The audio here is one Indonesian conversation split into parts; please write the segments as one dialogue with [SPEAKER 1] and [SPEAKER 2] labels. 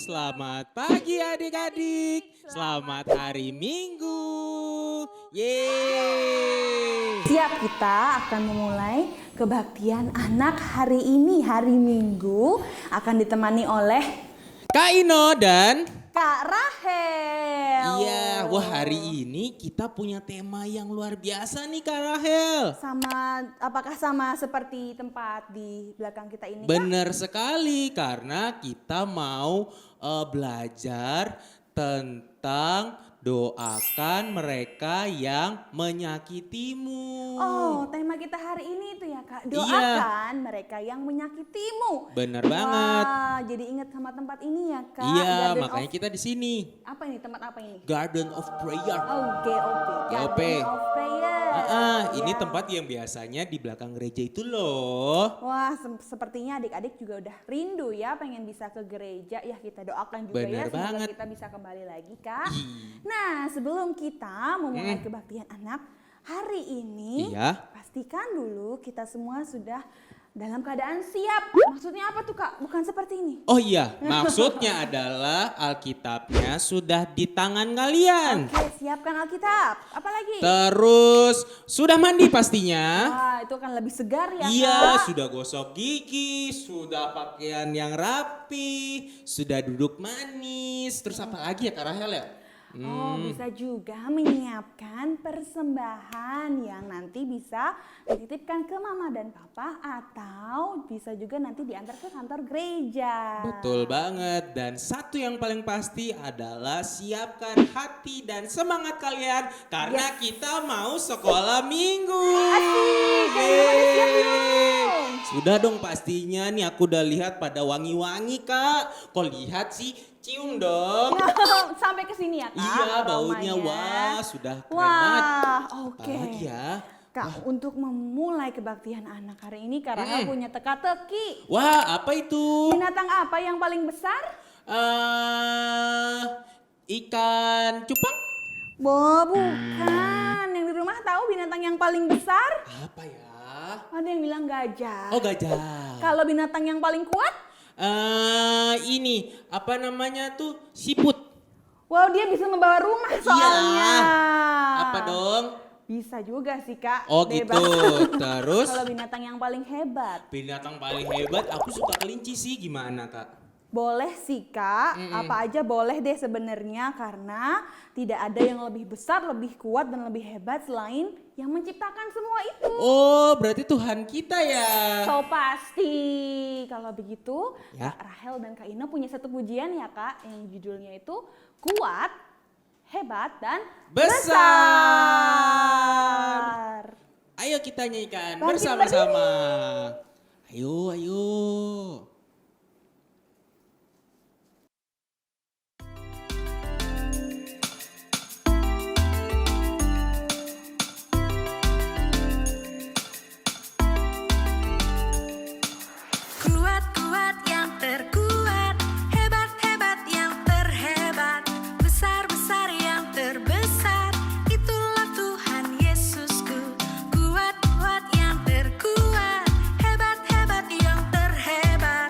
[SPEAKER 1] Selamat pagi adik-adik. Selamat hari Minggu. Yeay.
[SPEAKER 2] Siap, kita akan memulai kebaktian anak hari ini, hari Minggu. Akan ditemani oleh
[SPEAKER 1] Kak Ino dan
[SPEAKER 2] Kak Rahel.
[SPEAKER 1] iya, wah hari ini kita punya tema yang luar biasa nih Kak Rahel.
[SPEAKER 2] Apakah sama seperti tempat di belakang kita ini, Kak?
[SPEAKER 1] Benar sekali karena kita mau belajar tentang doakan mereka yang menyakitimu.
[SPEAKER 2] Oh, tema kita hari ini itu ya, Kak. Doakan mereka yang menyakitimu.
[SPEAKER 1] Benar banget.
[SPEAKER 2] Wah, jadi ingat sama tempat ini ya, Kak.
[SPEAKER 1] Iya,
[SPEAKER 2] Garden
[SPEAKER 1] makanya
[SPEAKER 2] of-
[SPEAKER 1] kita di sini.
[SPEAKER 2] Apa ini, tempat apa ini?
[SPEAKER 1] Garden of Prayer.
[SPEAKER 2] Oh, GOP.
[SPEAKER 1] GOP.
[SPEAKER 2] Garden of Prayer.
[SPEAKER 1] Ini
[SPEAKER 2] Ya.
[SPEAKER 1] tempat yang biasanya di belakang gereja itu loh.
[SPEAKER 2] Wah, sepertinya adik-adik juga udah rindu ya pengen bisa ke gereja. Ya, kita doakan juga
[SPEAKER 1] Bener
[SPEAKER 2] ya semoga
[SPEAKER 1] banget.
[SPEAKER 2] kita bisa kembali lagi, Kak.
[SPEAKER 1] Ih.
[SPEAKER 2] Nah, sebelum kita memulai kebaktian anak hari ini,
[SPEAKER 1] Iya.
[SPEAKER 2] pastikan dulu kita semua sudah dalam keadaan siap. Maksudnya apa tuh, Kak? Bukan seperti ini.
[SPEAKER 1] Oh iya, maksudnya adalah Alkitabnya sudah di tangan kalian.
[SPEAKER 2] Oke, siapkan Alkitab. Apalagi?
[SPEAKER 1] Terus sudah mandi pastinya.
[SPEAKER 2] Wah, itu akan lebih segar ya,
[SPEAKER 1] Iya,
[SPEAKER 2] Kak.
[SPEAKER 1] sudah gosok gigi, sudah pakaian yang rapi, sudah duduk manis. Terus apa lagi ya Kak Rahel ya?
[SPEAKER 2] Oh, bisa juga menyiapkan persembahan yang nanti bisa dititipkan ke mama dan papa atau bisa juga nanti diantar ke kantor gereja.
[SPEAKER 1] Betul banget, dan satu yang paling pasti adalah siapkan hati dan semangat kalian karena kita mau sekolah minggu.
[SPEAKER 2] Asik, kalian pada siap belum?
[SPEAKER 1] Sudah dong pastinya nih, aku udah lihat pada wangi-wangi Kak. Kok lihat sih, cium dong.
[SPEAKER 2] Sampai ke sini ya, Kak.
[SPEAKER 1] Iya, baunya
[SPEAKER 2] aromanya.
[SPEAKER 1] wah sudah keren banget.
[SPEAKER 2] Wah, oke.
[SPEAKER 1] Apalagi ya?
[SPEAKER 2] Kak, untuk memulai kebaktian anak hari ini Kak Rahel punya teka-teki.
[SPEAKER 1] Wah, apa itu?
[SPEAKER 2] Binatang apa yang paling besar?
[SPEAKER 1] Ikan cupang?
[SPEAKER 2] Bukan. Yang di rumah tahu binatang yang paling besar?
[SPEAKER 1] Apa ya?
[SPEAKER 2] Ada yang bilang gajah.
[SPEAKER 1] Oh, gajah.
[SPEAKER 2] Kalau binatang yang paling kuat?
[SPEAKER 1] Ini apa namanya tuh, siput.
[SPEAKER 2] Wow, dia bisa membawa rumah soalnya.
[SPEAKER 1] Apa dong?
[SPEAKER 2] Bisa juga sih, Kak.
[SPEAKER 1] Oh
[SPEAKER 2] Bebas.
[SPEAKER 1] gitu. Terus
[SPEAKER 2] Kalau binatang yang paling hebat?
[SPEAKER 1] binatang paling hebat aku suka kelinci sih, gimana Kak?
[SPEAKER 2] Boleh sih, Kak. Apa aja boleh deh sebenarnya karena tidak ada yang lebih besar, lebih kuat dan lebih hebat selain yang menciptakan semua itu.
[SPEAKER 1] Oh, berarti Tuhan kita ya.
[SPEAKER 2] So pasti. Kalau begitu,
[SPEAKER 1] Ya.
[SPEAKER 2] Kak Rahel dan Kak Ina punya satu pujian ya, Kak, yang judulnya itu kuat, hebat dan besar.
[SPEAKER 1] Ayo kita nyanyikan
[SPEAKER 2] Bangkit
[SPEAKER 1] bersama-sama. Ayo, ayo.
[SPEAKER 3] Kuat-kuat yang terkuat, hebat-hebat yang terhebat, besar-besar yang terbesar, itulah Tuhan Yesusku. Kuat-kuat yang terkuat, hebat-hebat yang terhebat,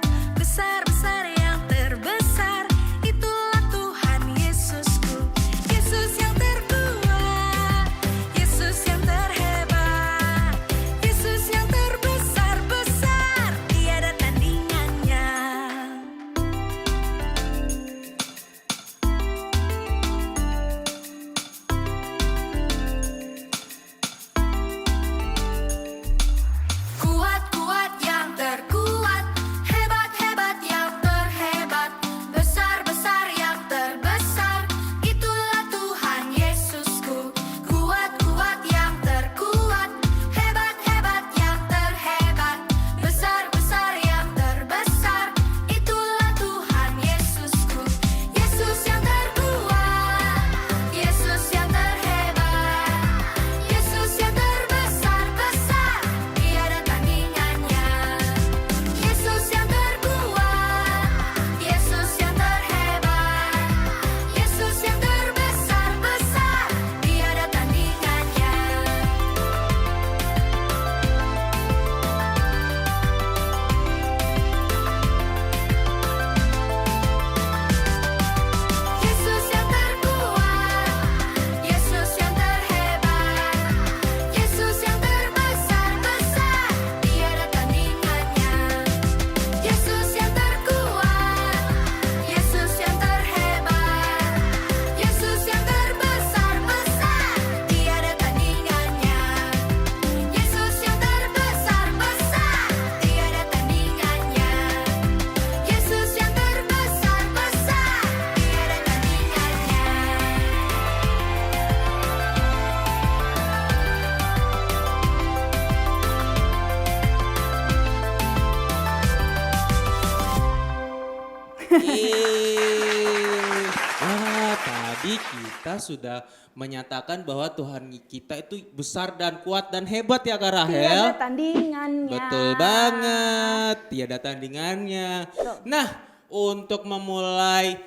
[SPEAKER 1] Tadi kita sudah menyatakan bahwa Tuhan kita itu besar dan kuat dan hebat ya Kak Rahel.
[SPEAKER 2] Tiada tandingannya.
[SPEAKER 1] Betul banget, tiada tandingannya.
[SPEAKER 2] Betul.
[SPEAKER 1] Nah, untuk memulai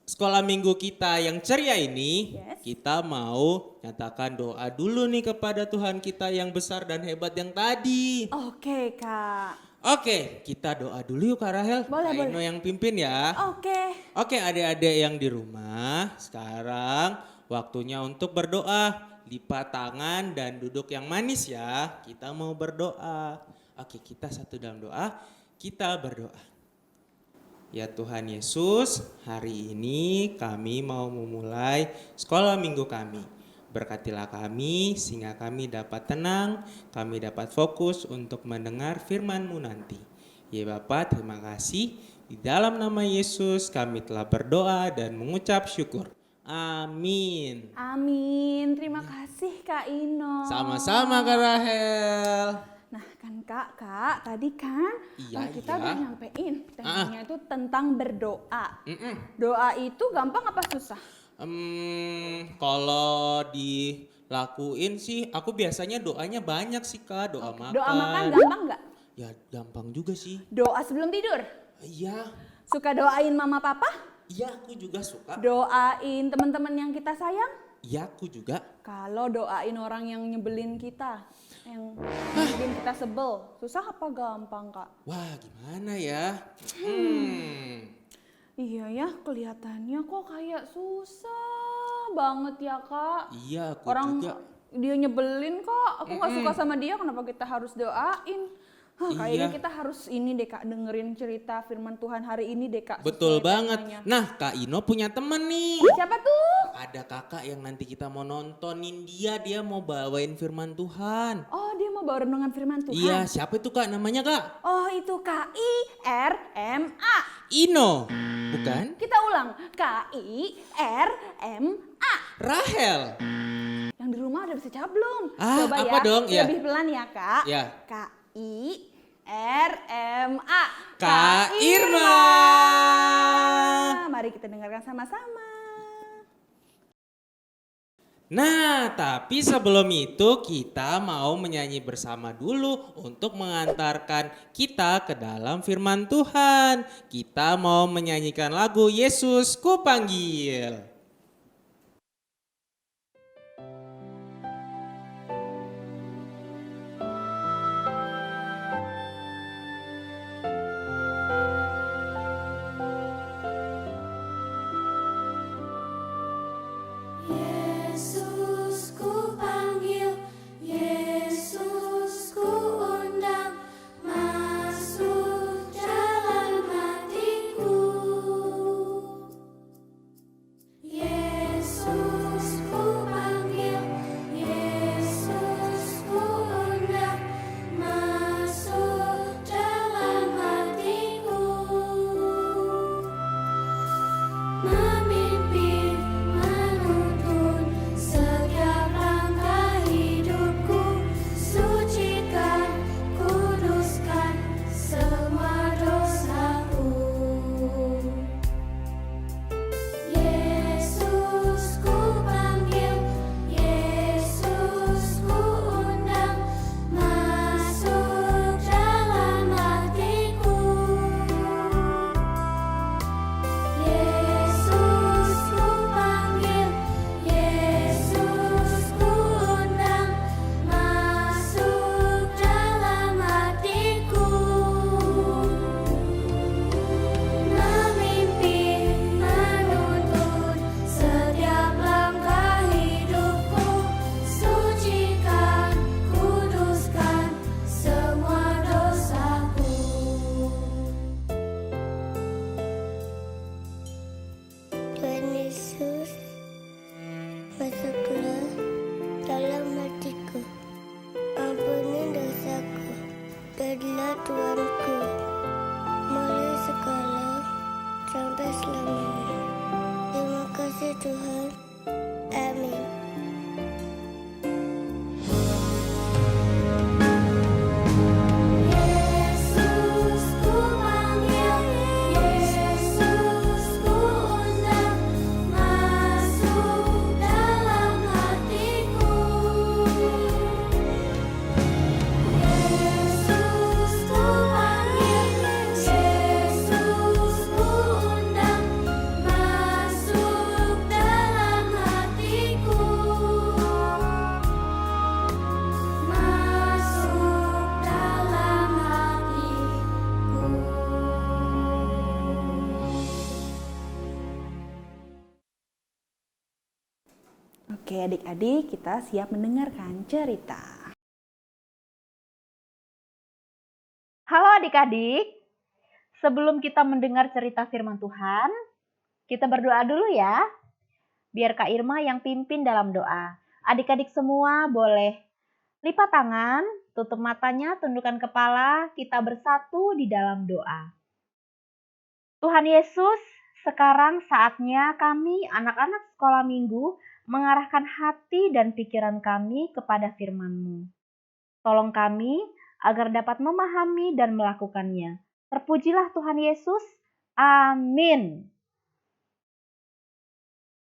[SPEAKER 1] sekolah minggu kita yang ceria ini,
[SPEAKER 2] Yes.
[SPEAKER 1] kita mau nyatakan doa dulu nih kepada Tuhan kita yang besar dan hebat yang tadi.
[SPEAKER 2] Oke, Kak.
[SPEAKER 1] Oke, kita doa dulu yuk Kak Rahel.
[SPEAKER 2] Boleh,
[SPEAKER 1] Kak Ino
[SPEAKER 2] boleh.
[SPEAKER 1] yang pimpin ya.
[SPEAKER 2] Oke.
[SPEAKER 1] Oke, adik-adik yang di rumah, sekarang waktunya untuk berdoa. Lipat tangan dan duduk yang manis ya. Kita mau berdoa. Oke, kita satu dalam doa. Kita berdoa. Ya Tuhan Yesus, hari ini kami mau memulai sekolah minggu kami. Berkatilah kami sehingga kami dapat tenang, kami dapat fokus untuk mendengar firman-Mu nanti. Ya Bapa, terima kasih. Di dalam nama Yesus kami telah berdoa dan mengucap syukur. Amin.
[SPEAKER 2] Amin. Terima kasih Kak Ino.
[SPEAKER 1] Sama-sama Kak Rahel.
[SPEAKER 2] Nah kan Kak, tadi kan
[SPEAKER 1] Iya,
[SPEAKER 2] kita
[SPEAKER 1] iya.
[SPEAKER 2] udah nyampein temanya itu tentang berdoa.
[SPEAKER 1] Mm-mm.
[SPEAKER 2] Doa itu gampang apa susah?
[SPEAKER 1] Kalau dilakuin sih, aku biasanya doanya banyak sih Kak, doa makan.
[SPEAKER 2] Doa makan gampang nggak?
[SPEAKER 1] Ya gampang juga sih.
[SPEAKER 2] Doa sebelum tidur?
[SPEAKER 1] Iya,
[SPEAKER 2] Suka doain mama papa?
[SPEAKER 1] iya aku juga suka.
[SPEAKER 2] Doain teman-teman yang kita sayang?
[SPEAKER 1] Iya aku juga.
[SPEAKER 2] Kalau doain orang yang nyebelin kita, yang bikin kita sebel, susah apa gampang Kak?
[SPEAKER 1] Wah gimana ya?
[SPEAKER 2] Iya ya, kelihatannya kok kayak susah banget ya Kak.
[SPEAKER 1] Iya aku
[SPEAKER 2] Orang
[SPEAKER 1] juga.
[SPEAKER 2] dia nyebelin kok, aku nggak suka sama dia, kenapa kita harus doain? Kayaknya
[SPEAKER 1] Iya.
[SPEAKER 2] kita harus ini deh Kak, dengerin cerita firman Tuhan hari ini deh Kak.
[SPEAKER 1] Betul
[SPEAKER 2] sesuai
[SPEAKER 1] banget.
[SPEAKER 2] temanya.
[SPEAKER 1] Nah Kak Ino punya temen nih.
[SPEAKER 2] Siapa tuh?
[SPEAKER 1] Ada kakak yang nanti kita mau nontonin dia mau bawain firman Tuhan.
[SPEAKER 2] Oh dia mau bawa renungan firman Tuhan.
[SPEAKER 1] Iya siapa itu Kak namanya Kak?
[SPEAKER 2] Oh itu KIRMA.
[SPEAKER 1] Ino, bukan?
[SPEAKER 2] Kita ulang, KIRMA.
[SPEAKER 1] Rahel.
[SPEAKER 2] Yang di rumah udah bisa jawab belum?
[SPEAKER 1] Ah,
[SPEAKER 2] Coba
[SPEAKER 1] apa
[SPEAKER 2] ya,
[SPEAKER 1] dong? Ya.
[SPEAKER 2] lebih pelan ya Kak.
[SPEAKER 1] Ya.
[SPEAKER 2] KIRMA.
[SPEAKER 1] Kak Irma.
[SPEAKER 2] Mari kita dengarkan sama-sama.
[SPEAKER 1] Nah, tapi sebelum itu kita mau menyanyi bersama dulu untuk mengantarkan kita ke dalam firman Tuhan. Kita mau menyanyikan lagu Yesus Ku Panggil.
[SPEAKER 4] Yesus ku panggil, Yesus ku undang, masuk dalam hatiku.
[SPEAKER 2] Oke adik-adik, kita siap mendengarkan cerita.
[SPEAKER 5] Halo adik-adik, sebelum kita mendengar cerita firman Tuhan, kita berdoa dulu ya. Biar Kak Irma yang pimpin dalam doa. Adik-adik semua boleh lipat tangan, tutup matanya, tundukkan kepala, kita bersatu di dalam doa. Tuhan Yesus, sekarang saatnya kami anak-anak sekolah minggu mengarahkan hati dan pikiran kami kepada firman-Mu. Tolong kami agar dapat memahami dan melakukannya. Terpujilah Tuhan Yesus. Amin.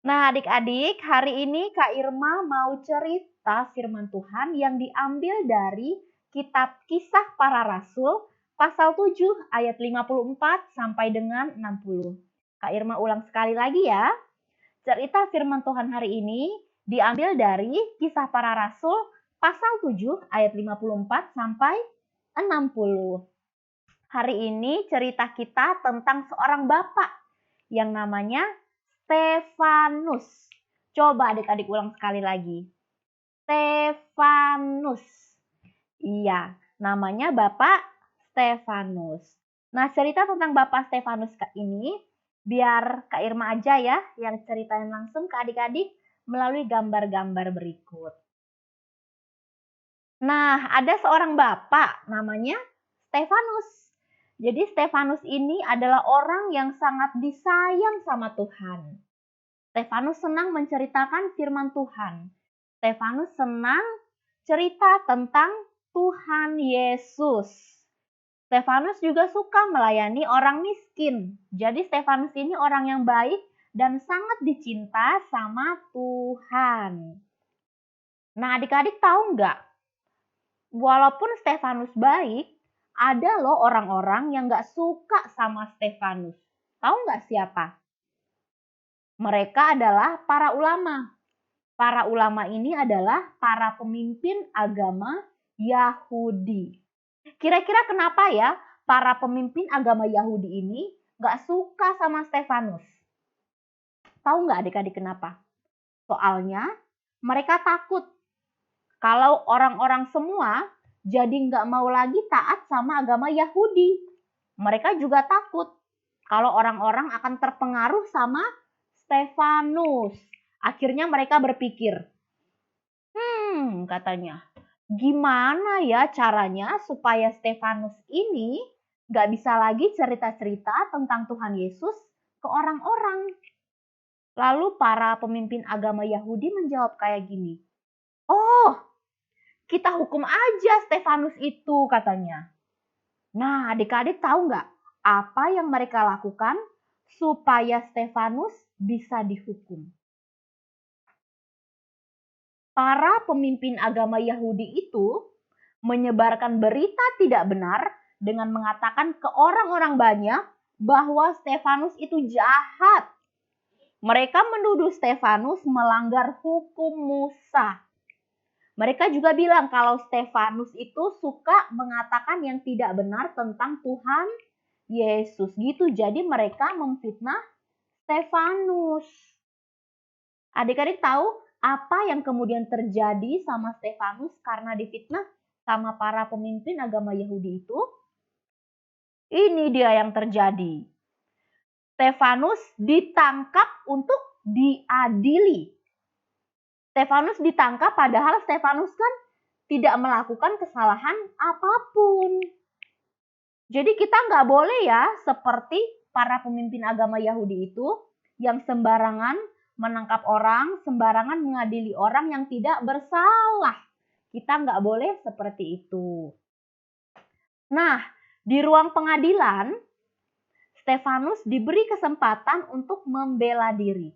[SPEAKER 5] Nah adik-adik, hari ini Kak Irma mau cerita firman Tuhan yang diambil dari kitab Kisah Para Rasul pasal 7 ayat 54 sampai dengan 60. Kak Irma ulang sekali lagi ya. Cerita firman Tuhan hari ini diambil dari Kisah Para Rasul pasal 7 ayat 54 sampai 60. Hari ini cerita kita tentang seorang bapak yang namanya Stefanus. Coba adik-adik ulang sekali lagi. Stefanus. Iya, namanya Bapak Stefanus. Nah, cerita tentang Bapak Stefanus ini biar Kak Irma aja ya yang ceritain langsung ke adik-adik melalui gambar-gambar berikut. Nah, ada seorang bapak namanya Stefanus. Jadi Stefanus ini adalah orang yang sangat disayang sama Tuhan. Stefanus senang menceritakan firman Tuhan. Stefanus senang cerita tentang Tuhan Yesus. Stefanus juga suka melayani orang miskin. Jadi Stefanus ini orang yang baik dan sangat dicinta sama Tuhan. Nah adik-adik tahu nggak? Walaupun Stefanus baik, ada loh orang-orang yang nggak suka sama Stefanus. Tahu nggak siapa? Mereka adalah para ulama. Para ulama ini adalah para pemimpin agama Yahudi. Kira-kira kenapa ya para pemimpin agama Yahudi ini gak suka sama Stefanus? Tahu gak adik-adik kenapa? Soalnya mereka takut kalau orang-orang semua jadi gak mau lagi taat sama agama Yahudi. Mereka juga takut kalau orang-orang akan terpengaruh sama Stefanus. Akhirnya mereka berpikir, katanya, gimana ya caranya supaya Stefanus ini gak bisa lagi cerita-cerita tentang Tuhan Yesus ke orang-orang. Lalu para pemimpin agama Yahudi menjawab kayak gini, oh kita hukum aja Stefanus itu katanya. Nah adik-adik tahu gak apa yang mereka lakukan supaya Stefanus bisa dihukum? Para pemimpin agama Yahudi itu menyebarkan berita tidak benar dengan mengatakan ke orang-orang banyak bahwa Stefanus itu jahat. Mereka menuduh Stefanus melanggar hukum Musa. Mereka juga bilang kalau Stefanus itu suka mengatakan yang tidak benar tentang Tuhan Yesus. Gitu, jadi mereka memfitnah Stefanus. Adik-adik tahu apa yang kemudian terjadi sama Stefanus karena difitnah sama para pemimpin agama Yahudi itu? Ini dia yang terjadi. Stefanus ditangkap untuk diadili. Stefanus ditangkap padahal Stefanus kan tidak melakukan kesalahan apapun. Jadi kita nggak boleh ya seperti para pemimpin agama Yahudi itu yang sembarangan menangkap orang, sembarangan mengadili orang yang tidak bersalah. Kita nggak boleh seperti itu. Nah, di ruang pengadilan, Stefanus diberi kesempatan untuk membela diri.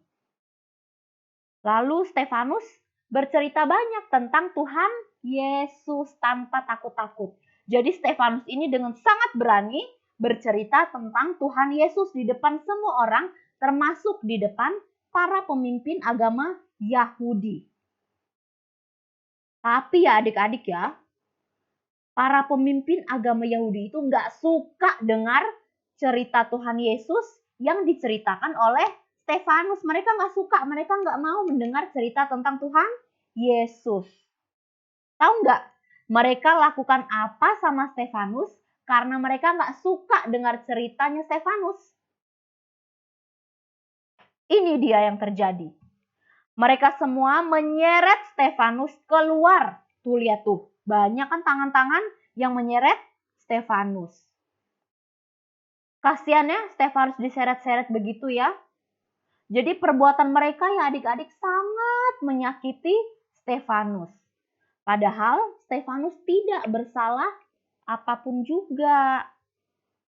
[SPEAKER 5] Lalu Stefanus bercerita banyak tentang Tuhan Yesus tanpa takut-takut. Jadi Stefanus ini dengan sangat berani bercerita tentang Tuhan Yesus di depan semua orang, termasuk di depan para pemimpin agama Yahudi. Tapi ya adik-adik ya, para pemimpin agama Yahudi itu nggak suka dengar cerita Tuhan Yesus yang diceritakan oleh Stefanus, mereka nggak suka, mereka nggak mau mendengar cerita tentang Tuhan Yesus. Tahu nggak? Mereka lakukan apa sama Stefanus karena mereka nggak suka dengar ceritanya Stefanus. Ini dia yang terjadi. Mereka semua menyeret Stefanus keluar. Tuh lihat tuh, banyak kan tangan-tangan yang menyeret Stefanus. Kasiannya Stefanus diseret-seret begitu ya. Jadi perbuatan mereka ya adik-adik sangat menyakiti Stefanus. Padahal Stefanus tidak bersalah apapun juga.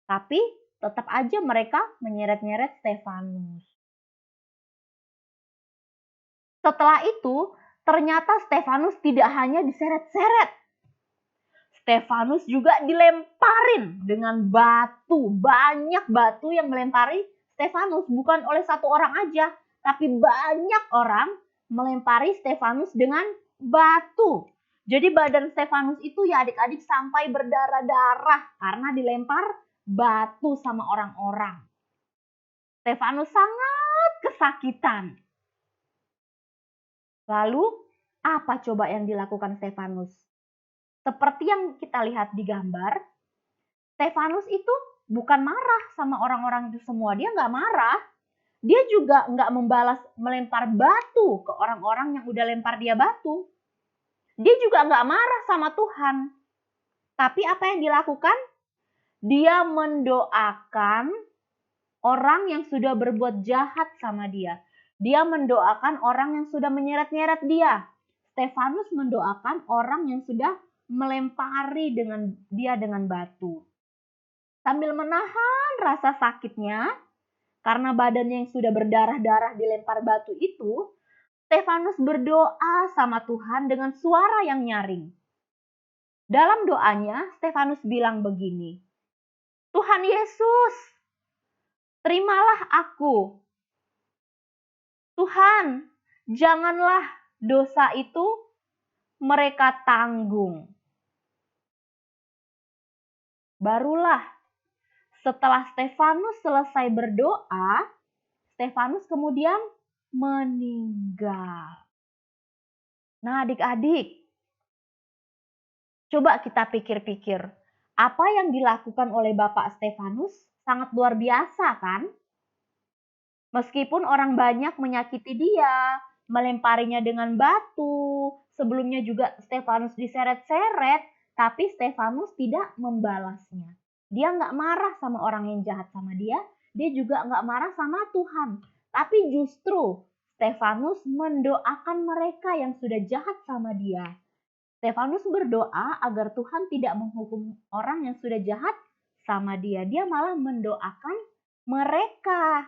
[SPEAKER 5] Tapi tetap aja mereka menyeret-nyeret Stefanus. Setelah itu, ternyata Stefanus tidak hanya diseret-seret. Stefanus juga dilemparin dengan batu. Banyak batu yang melempari Stefanus. Bukan oleh satu orang aja, tapi banyak orang melempari Stefanus dengan batu. Jadi badan Stefanus itu ya adik-adik sampai berdarah-darah karena dilempar batu sama orang-orang. Stefanus sangat kesakitan. Lalu, apa coba yang dilakukan Stefanus? Seperti yang kita lihat di gambar, Stefanus itu bukan marah sama orang-orang itu semua. Dia nggak marah. Dia juga nggak membalas melempar batu ke orang-orang yang udah lempar dia batu. Dia juga nggak marah sama Tuhan. Tapi apa yang dilakukan? Dia mendoakan orang yang sudah berbuat jahat sama dia. Dia mendoakan orang yang sudah menyeret-nyeret dia. Stefanus mendoakan orang yang sudah melempari dia dengan batu. Sambil menahan rasa sakitnya, karena badannya yang sudah berdarah-darah dilempar batu itu, Stefanus berdoa sama Tuhan dengan suara yang nyaring. Dalam doanya, Stefanus bilang begini, Tuhan Yesus, terimalah aku. Tuhan, janganlah dosa itu mereka tanggung. Barulah setelah Stefanus selesai berdoa, Stefanus kemudian meninggal. Nah adik-adik, coba kita pikir-pikir. Apa yang dilakukan oleh Bapak Stefanus sangat luar biasa kan? Meskipun orang banyak menyakiti dia, melemparinya dengan batu, sebelumnya juga Stefanus diseret-seret, tapi Stefanus tidak membalasnya. Dia nggak marah sama orang yang jahat sama dia juga nggak marah sama Tuhan. Tapi justru Stefanus mendoakan mereka yang sudah jahat sama dia. Stefanus berdoa agar Tuhan tidak menghukum orang yang sudah jahat sama dia. Dia malah mendoakan mereka.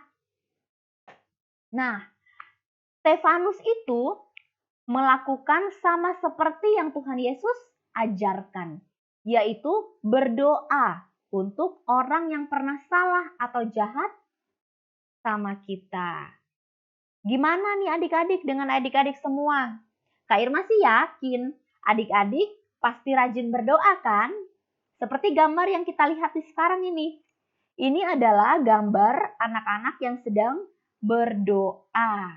[SPEAKER 5] Nah, Stefanus itu melakukan sama seperti yang Tuhan Yesus ajarkan, yaitu berdoa untuk orang yang pernah salah atau jahat sama kita. Gimana nih adik-adik dengan adik-adik semua? Kak Irma sih yakin adik-adik pasti rajin berdoa kan? Seperti gambar yang kita lihat di sekarang ini. Ini adalah gambar anak-anak yang sedang berdoa.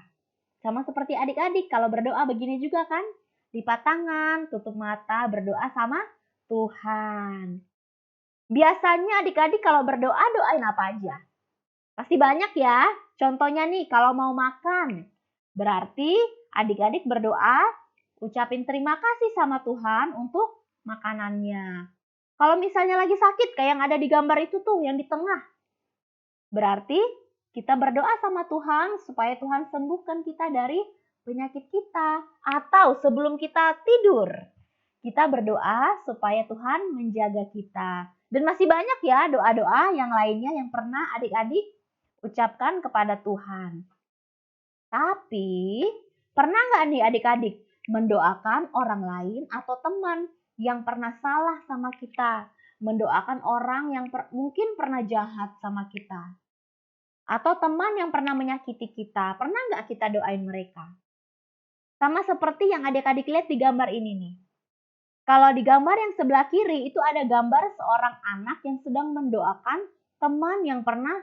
[SPEAKER 5] Sama seperti adik-adik kalau berdoa begini juga kan? Lipat tangan, tutup mata, berdoa sama Tuhan. Biasanya adik-adik kalau berdoa doain apa aja? Pasti banyak ya. Contohnya nih kalau mau makan. Berarti adik-adik berdoa ucapin terima kasih sama Tuhan untuk makanannya. Kalau misalnya lagi sakit kayak yang ada di gambar itu tuh yang di tengah. Berarti kita berdoa sama Tuhan supaya Tuhan sembuhkan kita dari penyakit kita. Atau sebelum kita tidur, kita berdoa supaya Tuhan menjaga kita. Dan masih banyak ya doa-doa yang lainnya yang pernah adik-adik ucapkan kepada Tuhan. Tapi pernah nggak nih adik-adik mendoakan orang lain atau teman yang pernah salah sama kita? Mendoakan orang yang mungkin pernah jahat sama kita. Atau teman yang pernah menyakiti kita, pernah nggak kita doain mereka? Sama seperti yang adik-adik lihat di gambar ini nih. Kalau di gambar yang sebelah kiri itu ada gambar seorang anak yang sedang mendoakan teman yang pernah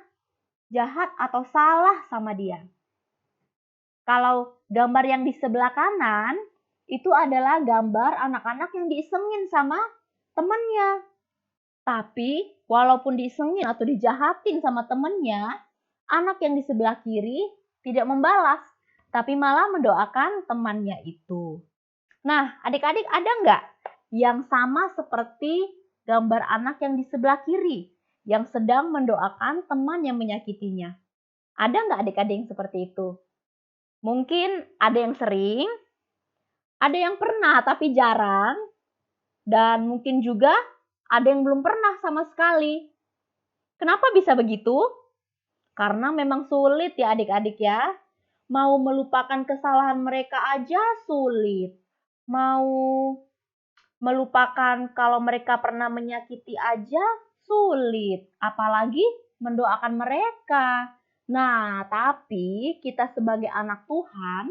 [SPEAKER 5] jahat atau salah sama dia. Kalau gambar yang di sebelah kanan itu adalah gambar anak-anak yang diisengin sama temannya. Tapi walaupun diisengin atau dijahatin sama temannya, anak yang di sebelah kiri tidak membalas, tapi malah mendoakan temannya itu. Nah, adik-adik ada nggak yang sama seperti gambar anak yang di sebelah kiri yang sedang mendoakan teman yang menyakitinya? Ada nggak adik-adik yang seperti itu? Mungkin ada yang sering, ada yang pernah tapi jarang, dan mungkin juga ada yang belum pernah sama sekali. Kenapa bisa begitu? Karena memang sulit ya adik-adik ya. Mau melupakan kesalahan mereka aja sulit. Mau melupakan kalau mereka pernah menyakiti aja sulit. Apalagi mendoakan mereka. Nah, tapi kita sebagai anak Tuhan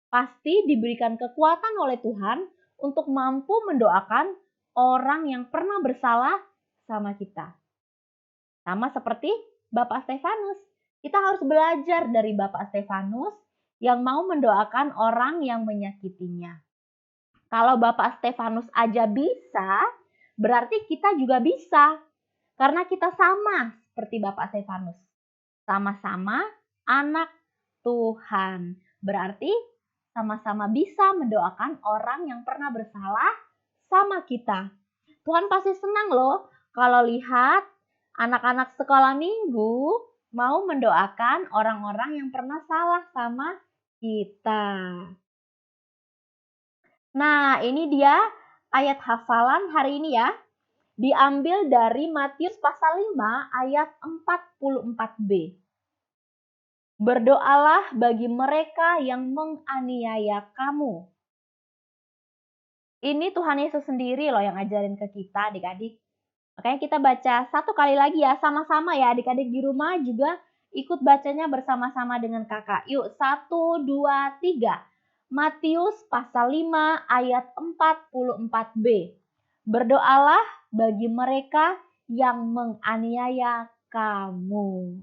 [SPEAKER 5] pasti diberikan kekuatan oleh Tuhan untuk mampu mendoakan orang yang pernah bersalah sama kita. Sama seperti Bapak Stefanus. Kita harus belajar dari Bapak Stefanus yang mau mendoakan orang yang menyakitinya. Kalau Bapak Stefanus aja bisa, berarti kita juga bisa. Karena kita sama seperti Bapak Stefanus. Sama-sama anak Tuhan. Berarti sama-sama bisa mendoakan orang yang pernah bersalah sama kita. Tuhan pasti senang loh kalau lihat anak-anak sekolah minggu mau mendoakan orang-orang yang pernah salah sama kita. Nah, ini dia ayat hafalan hari ini ya. Diambil dari Matius pasal 5 ayat 44b. Berdoalah bagi mereka yang menganiaya kamu. Ini Tuhan Yesus sendiri loh yang ajarin ke kita adik-adik. Makanya kita baca satu kali lagi ya, sama-sama ya adik-adik di rumah juga ikut bacanya bersama-sama dengan kakak. Yuk, 1, 2, 3. Matius pasal 5 ayat 44b. Berdoalah bagi mereka yang menganiaya kamu.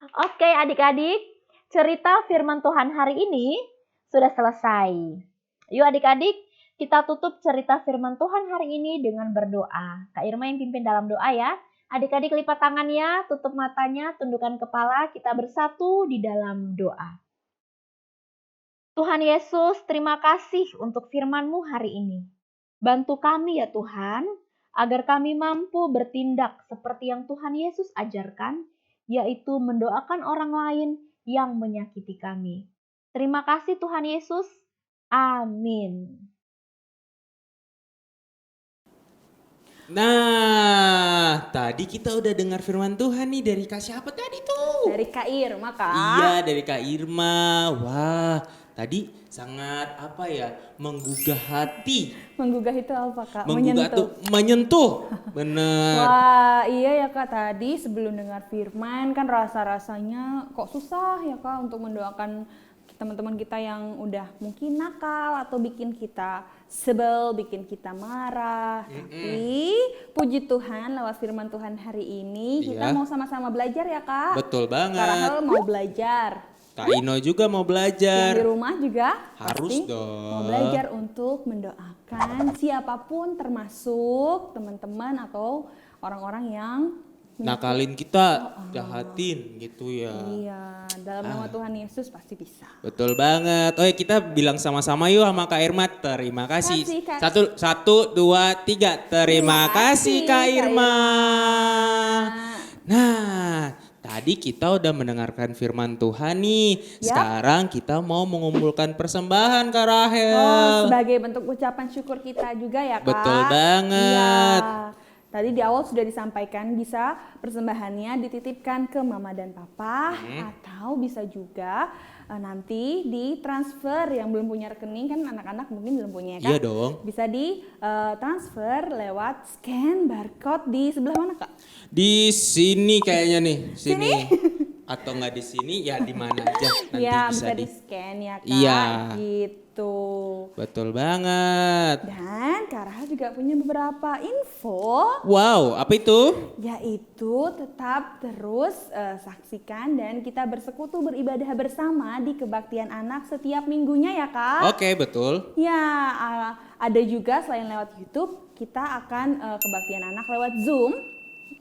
[SPEAKER 5] Oke adik-adik, cerita firman Tuhan hari ini sudah selesai. Yuk adik-adik, kita tutup cerita firman Tuhan hari ini dengan berdoa. Kak Irma yang pimpin dalam doa ya. Adik-adik lipat tangannya, tutup matanya, tundukkan kepala, kita bersatu di dalam doa. Tuhan Yesus, terima kasih untuk firman-Mu hari ini. Bantu kami ya Tuhan, agar kami mampu bertindak seperti yang Tuhan Yesus ajarkan, yaitu mendoakan orang lain yang menyakiti kami. Terima kasih Tuhan Yesus. Amin.
[SPEAKER 1] Nah, tadi kita udah dengar firman Tuhan nih dari Kak siapa tadi tuh?
[SPEAKER 2] Dari Kak Irma, Kak.
[SPEAKER 1] Iya, dari Kak Irma. Wah, tadi sangat menggugah hati.
[SPEAKER 2] Menggugah itu apa, Kak?
[SPEAKER 1] Menyentuh. Bener.
[SPEAKER 2] Wah, iya ya Kak, tadi sebelum dengar firman kan rasa-rasanya kok susah ya Kak untuk mendoakan teman-teman kita yang udah mungkin nakal atau bikin kita sebel, bikin kita marah. Tapi puji Tuhan lewat firman Tuhan hari ini kita mau sama-sama belajar ya Kak.
[SPEAKER 1] Betul banget.
[SPEAKER 2] Kak Rahel mau belajar.
[SPEAKER 1] Kak Ino juga mau belajar.
[SPEAKER 2] Yang di rumah juga
[SPEAKER 1] Harus
[SPEAKER 2] pasti
[SPEAKER 1] dong.
[SPEAKER 2] mau belajar untuk mendoakan siapapun termasuk teman-teman atau orang-orang yang
[SPEAKER 1] nakalin kita, jahatin gitu ya.
[SPEAKER 2] Iya, dalam nama Tuhan Yesus pasti bisa.
[SPEAKER 1] Betul banget. Oh ya, kita bilang sama-sama yuk sama Kak Irma. Terima kasih.
[SPEAKER 2] Kasih, Kak.
[SPEAKER 1] Satu, dua, tiga. Terima kasih Kak Irma. Nah, tadi kita udah mendengarkan firman Tuhan nih.
[SPEAKER 2] Ya.
[SPEAKER 1] Sekarang kita mau mengumpulkan persembahan Kak Rahel.
[SPEAKER 2] Oh, sebagai bentuk ucapan syukur kita juga ya Kak.
[SPEAKER 1] Betul banget.
[SPEAKER 2] Iya. Tadi di awal sudah disampaikan bisa persembahannya dititipkan ke mama dan papa atau bisa juga nanti ditransfer yang belum punya rekening kan anak-anak mungkin belum punya kan?
[SPEAKER 1] Iya dong.
[SPEAKER 2] Bisa ditransfer lewat scan barcode di sebelah mana Kak?
[SPEAKER 1] Di sini kayaknya nih, sini. Atau nggak di sini ya di mana aja nanti
[SPEAKER 2] Ya,
[SPEAKER 1] bisa
[SPEAKER 2] bisa di-scan ya Kak.
[SPEAKER 1] Iya.
[SPEAKER 2] Gitu.
[SPEAKER 1] Betul banget.
[SPEAKER 2] Dan Kak Rahel juga punya beberapa info,
[SPEAKER 1] Wow, apa itu?
[SPEAKER 2] yaitu tetap terus saksikan dan kita bersekutu beribadah bersama di kebaktian anak setiap minggunya ya Kak.
[SPEAKER 1] Oke, betul.
[SPEAKER 2] Ya, ada juga selain lewat YouTube, kita akan kebaktian anak lewat Zoom.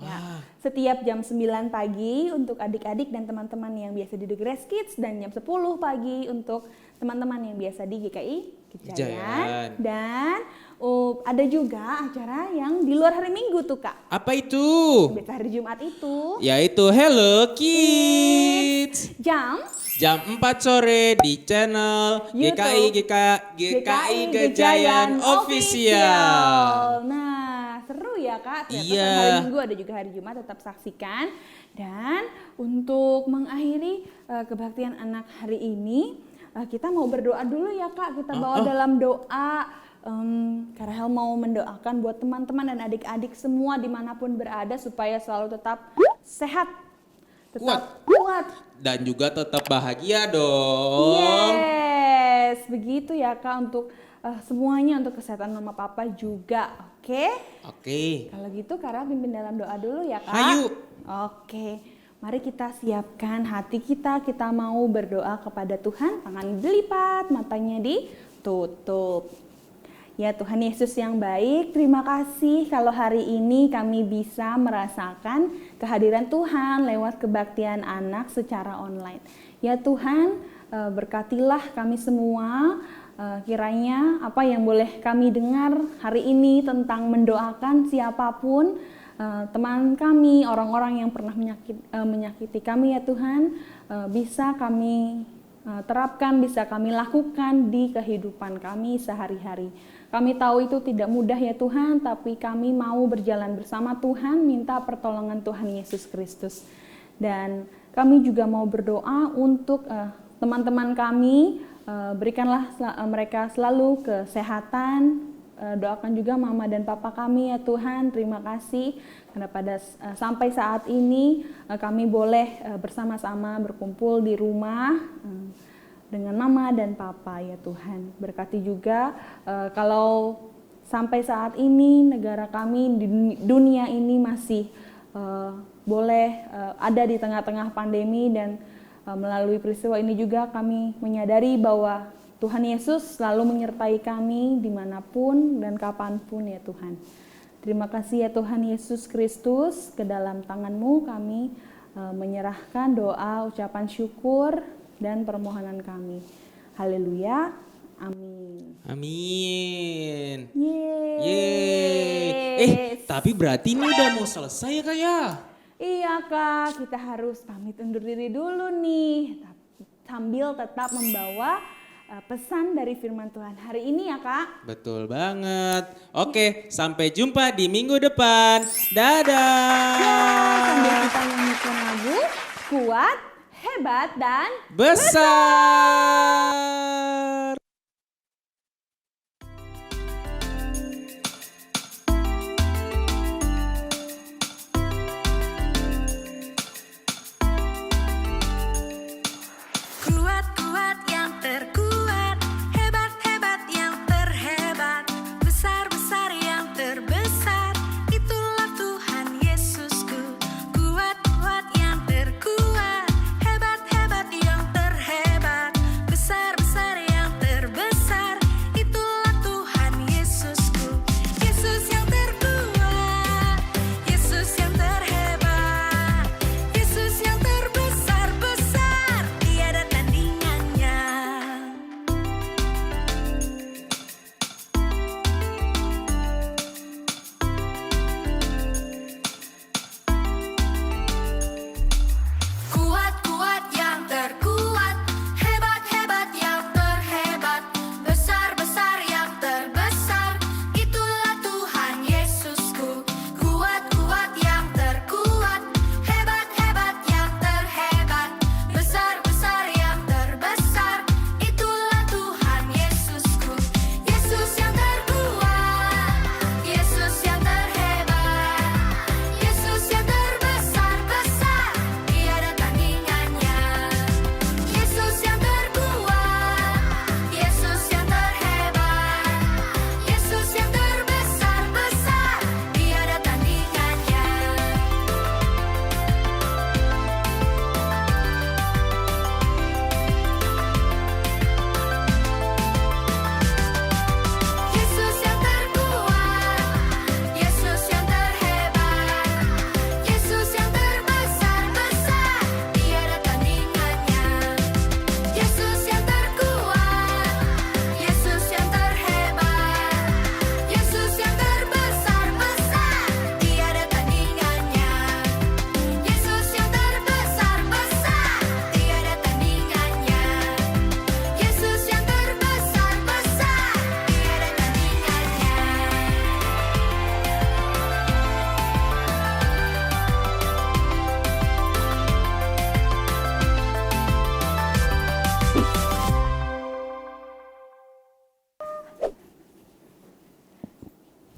[SPEAKER 2] Ya, setiap jam 9 pagi untuk adik-adik dan teman-teman yang biasa di The Grace Kids dan jam 10 pagi untuk teman-teman yang biasa di GKI Gejayan.
[SPEAKER 1] Gejayan.
[SPEAKER 2] Dan ada juga acara yang di luar hari Minggu tuh Kak.
[SPEAKER 1] Apa itu?
[SPEAKER 2] Biasa hari Jumat itu
[SPEAKER 1] Yaitu Hello Kids.
[SPEAKER 2] jam
[SPEAKER 1] 4 sore di channel
[SPEAKER 2] YouTube.
[SPEAKER 1] GKI Gejayan Official.
[SPEAKER 2] Nah, seru ya Kak. Ternyata
[SPEAKER 1] Iya.
[SPEAKER 2] selain hari Minggu ada juga hari Jumat, tetap saksikan. Dan untuk mengakhiri kebaktian anak hari ini, kita mau berdoa dulu ya Kak. Kita bawa dalam doa. Kak Rahel mau mendoakan buat teman-teman dan adik-adik semua dimanapun berada supaya selalu tetap sehat, tetap kuat.
[SPEAKER 1] Dan juga tetap bahagia dong.
[SPEAKER 2] Yes, begitu ya Kak untuk semuanya, untuk kesehatan mama papa juga. Oke?
[SPEAKER 1] Oke.
[SPEAKER 2] Kalau gitu Kak Rahel pimpin dalam doa dulu ya Kak.
[SPEAKER 1] Hayu.
[SPEAKER 2] Oke. Mari kita siapkan hati kita mau berdoa kepada Tuhan, tangan dilipat, matanya ditutup. Ya Tuhan Yesus yang baik, terima kasih kalau hari ini kami bisa merasakan kehadiran Tuhan lewat kebaktian anak secara online. Ya Tuhan, berkatilah kami semua, kiranya apa yang boleh kami dengar hari ini tentang mendoakan siapapun, teman kami, orang-orang yang pernah menyakiti kami ya Tuhan, bisa kami terapkan, bisa kami lakukan di kehidupan kami sehari-hari. Kami tahu itu tidak mudah ya Tuhan, tapi kami mau berjalan bersama Tuhan, minta pertolongan Tuhan Yesus Kristus. Dan kami juga mau berdoa untuk teman-teman kami, berikanlah mereka selalu kesehatan. Doakan juga mama dan papa kami ya Tuhan, terima kasih karena sampai saat ini kami boleh bersama-sama berkumpul di rumah dengan mama dan papa ya Tuhan. Berkati juga kalau sampai saat ini negara kami di dunia ini masih boleh ada di tengah-tengah pandemi, dan melalui peristiwa ini juga kami menyadari bahwa Tuhan Yesus selalu menyertai kami dimanapun dan kapanpun ya Tuhan. Terima kasih ya Tuhan Yesus Kristus, ke dalam tangan-Mu kami menyerahkan doa, ucapan syukur, dan permohonan kami. Haleluya, amin.
[SPEAKER 1] Amin.
[SPEAKER 2] Yeay.
[SPEAKER 1] Tapi berarti ini udah mau selesai ya Kak ya?
[SPEAKER 2] Iya Kak, kita harus pamit undur diri dulu nih, sambil tetap membawa pesan dari firman Tuhan hari ini ya Kak.
[SPEAKER 1] Betul banget. Oke, sampai jumpa di minggu depan. Dadah.
[SPEAKER 2] Sambil kita nyanyikan lagu Kuat, Hebat, dan
[SPEAKER 1] Besar.